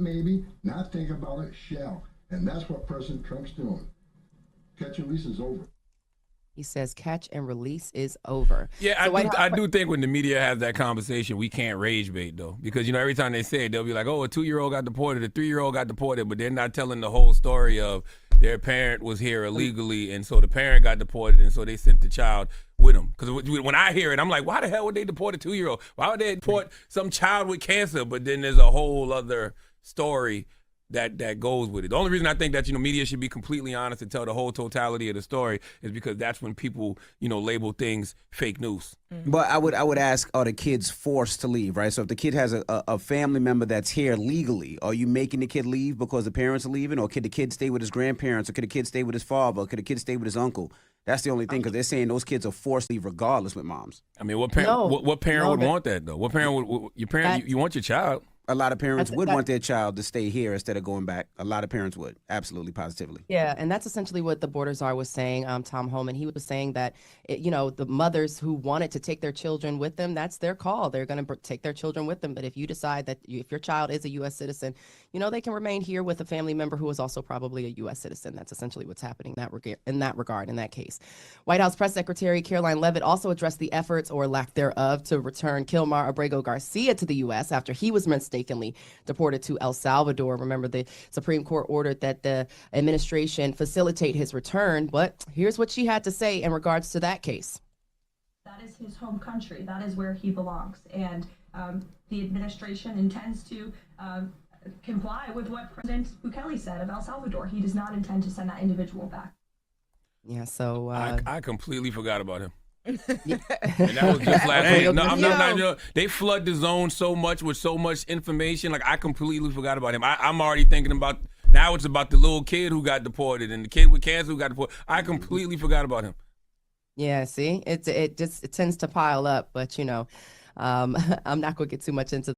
maybe, not think about it, shall. And that's what President Trump's doing. Catch and release is over. He says catch and release is over. Yeah, So I do think when the media has that conversation, we can't rage bait, though. Because, every time they say it, they'll be like, oh, a 2-year-old got deported, a 3-year-old got deported, but they're not telling the whole story of their parent was here illegally, and so the parent got deported, and so they sent the child with them. Because when I hear it, I'm like, why the hell would they deport a 2-year-old? Why would they deport some child with cancer? But then there's a whole other story that goes with it. The only reason I think that media should be completely honest and tell the whole totality of the story is because that's when people label things fake news. But I would ask, are the kids forced to leave, right? So if the kid has a family member that's here legally, are you making the kid leave because the parents are leaving, or could the kid stay with his grandparents, or could the kid stay with his father, or could the kid stay with his uncle? That's the only thing, because they're saying those kids are forced to leave regardless with moms. I mean, what parent? What parent would want that though? What parent would your parent? You want your child? A lot of parents would want their child to stay here instead of going back. A lot of parents would. Absolutely, positively. Yeah, and that's essentially what the border czar was saying, Tom Homan. He was saying that, the mothers who wanted to take their children with them, that's their call. They're going to take their children with them. But if you decide that if your child is a U.S. citizen, they can remain here with a family member who is also probably a U.S. citizen. That's essentially what's happening in that regard, in that case. White House Press Secretary Caroline Leavitt also addressed the efforts, or lack thereof, to return Kilmar Abrego Garcia to the U.S. after he was mistakenly deported to El Salvador. Remember, the Supreme Court ordered that the administration facilitate his return, but here's what she had to say in regards to that case. That is his home country. That is where he belongs. And the administration intends to comply with what President Bukele said of El Salvador. He does not intend to send that individual back. Yeah, so I completely forgot about him. And that was just last week. No, I'm not. They flood the zone so much with so much information. Like, I completely forgot about him. I'm already thinking about, now it's about the little kid who got deported and the kid with cancer who got deported. I completely forgot about him. Yeah, see, it tends to pile up, but I'm not going to get too much into